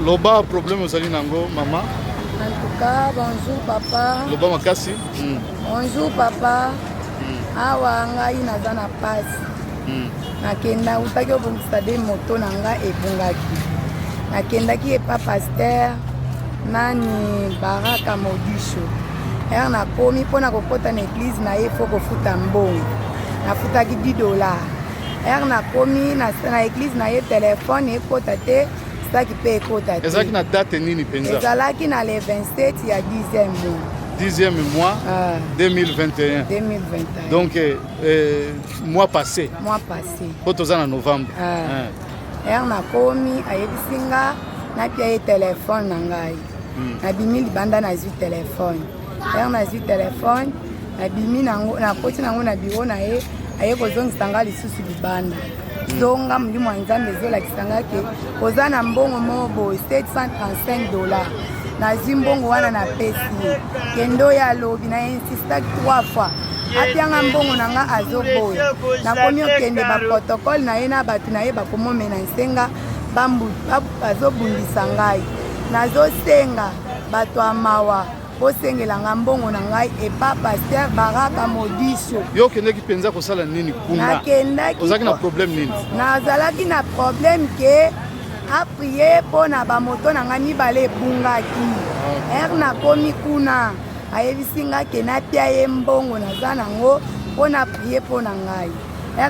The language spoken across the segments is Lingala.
loba problème ozali nango mama. En tout cas, bonjour papa. Loba makasi. Bonjour papa. Awa ngai naza na pasi. Nakenda utaki obongisa de moto na nga ebungaki. Nakendaki epa pasteur nani Baraka Modisho. Nakomi mpona kokota na église na ye fo kofuta mbongo. Nafutaki $10. Nakomi na église na ye telefone ekota te. Ezalaki pe ekota te. Ezalaki na date nini penza? Ezalaki na le 27 ya 10e mois. 10e mois 2021. 2021. Donc mois passé. Mois passé. Potoza na novembre. Nakomi ayebisi nga napia ye telefone na ngai. Nabimi libanda nazwi telefone. Nazwi telefone nabimi nakoti nango na biro na ye aye kozongisa nga lisusu libanda. Zonga mulimo wa nzambe ezolakisa nga ke oza na mbongo moko boye $735. Nazwi mbongo wana na pesi ye kendo ya lobi na insistaki 3 fois apianga mbongo na nga azoboya. Nakomi okende baprotokole na ye na bato na ye bakomomena nsenga bazobundisa ngai. Nazosenga bato ya mawa bosengelanga mbongo na ngai epa pasteur Baraka Modisho. Yo okendaki mpenza kosala nini kuna? Nakendaki. Ozalaki na problème nini? Nazalaki na problème ke aprie mpo na bamoto na ngai mibale ebungaki. Nakomi kuna ayebisi ngai ke napia ye mbongo naza nango mpo na prie mpo na ngai.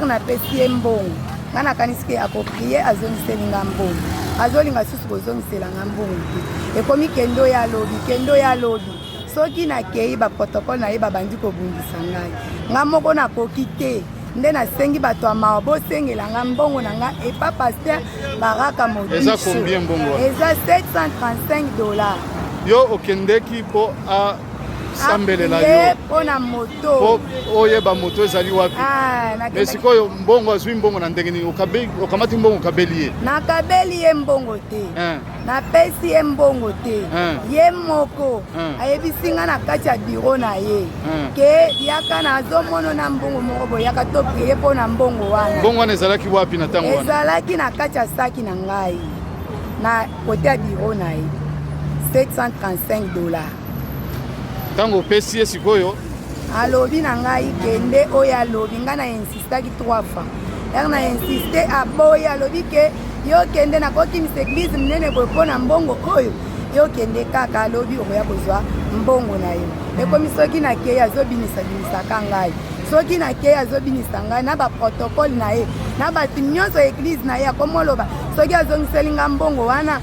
Napesi ye mbongo. Ngai nakanisiki akoprie azongiseli nga mbongo. Azolinga susu kozongisela nga mbongo te. Ekomi kendo ya lobi. Soki nakei baprotokole na ye babandi kobundisa ngai. Nga moko nakoki te. Nde nasengi bato ya mawa bosengela nga mbongo na nga epa pasteur Baraka Modisho. Eza combien mbongo? Eza $735. Yo okendeki mpo asambelela yo mpo na moto oyeba moto ezali wapi? Mais sikoyo mbongo azwi mbongo na ndenge nini? Okamati mbongo okabeli ye? Nakabeli ye mbongo te. Napesi ye mbongo te. Ye moko ayebisi nga na kati ya biro na ye ke yaka nazomona na mbongo moko boye yaka toprie mpo na mbongo wana. Mbongo wana ezalaki wapi na ntango wana? Ezalaki na kati ya saki na ngai na kote ya biro na ye $735. Ntango opesi ye sikoyo alobi na ngai kende oyo alobi ngai na insistaki 3 fois. Na insiste aboyi alobi ke yo kende nakokimisa église minene boye mpo na mbongo oyo yo kende kaka alobi okoya kozwa mbongo na ye. Ekomi soki nakei azobinisa ngai. Soki nakei azobinisa ngai na baprotokole na ye na bato nyonso église na ye akomoloba soki azongiseli nga mbongo wana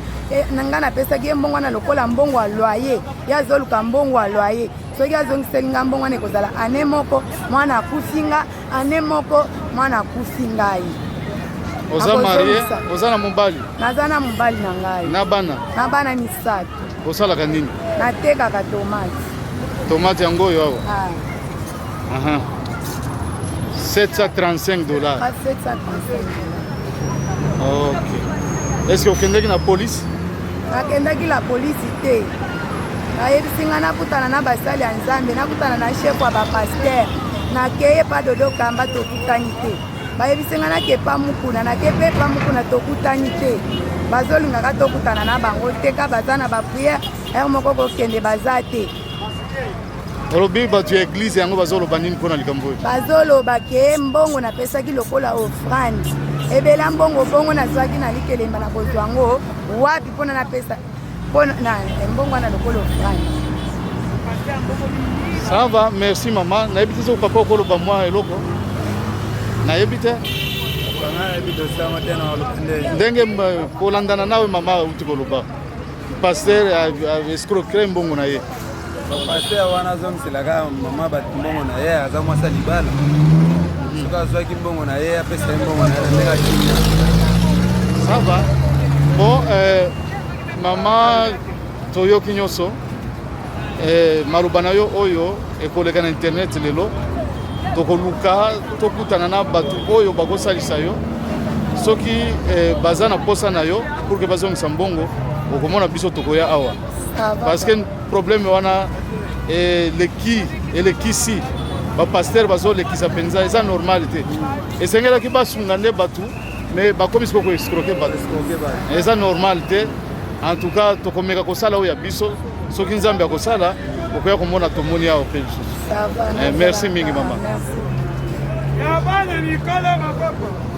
nanga napesaki ye mbongo wana lokola mbongo ya loyer ye azoluka mbongo ya loyer. Soki azongiseli nga mbongo wana ekozala ane moko mwana akufi nga ane moko mwana akufi ngai. Oza marie? Oza na mobali? Naza na mobali na ngai. Na bana? Na bana misatu. Osalaka nini? Natekaka tomate. Tomate yango oyo awa? $735. Ok. Est-ce que okendeki na police? Nakendaki la polisi te. Nayebisi nga nakutana na basali ya nzambe, nakutana na chef wa bapaster. Nakeye pa dodo kamba tokutani te. Bayebisi nga nakepa mukuna, nakepe pa mukuna tokutani te. Bazolingaka tokutana na bango te ka baza na bapriere moko kokende baza te. Olobi bato ya église yango bazoloba nini mpona likambo oyo? Bazoloba ke mbongo napesaki lokola offrande. Ebela mbongo bongo nazwaki na likelemba na kozwa yango wapi mpona napesa mpona mbongo wana lokola offrande. Ça va, merci maman. Nayebi te soki papa okoloba mwa eloko? Nayebi te? Ndenge kolandana nawe mama auti koloba pasteur escroquerie mbongo na ye. Pasteur wana azongiselaka mama bato mbongo na ye aza mwasa libala. Soki azwaki mbongo na ye apesa ye mbongo na ye ndenge akimia. Ça va. Bon, mama toyoki nyonso maloba na yo oyo ekoleka na internet lelo tokoluka tokutana na bato oyo bakosalisa yo soki baza na posa na yo pour que bazongisa mbongo okomona biso tokoya awa parce que problème wana elekisi bapasteur bazolekisa mpenza eza normal te esengelaki basunga nde bato mais bakomisi koko escroquer bato eza normal te En tout cas tokomeka kosala oya biso soki nzambe akosala okoya komona tomoni awa pe lisusu. Merci mingi mama. Merci. Ya bana Nicolas Makoko.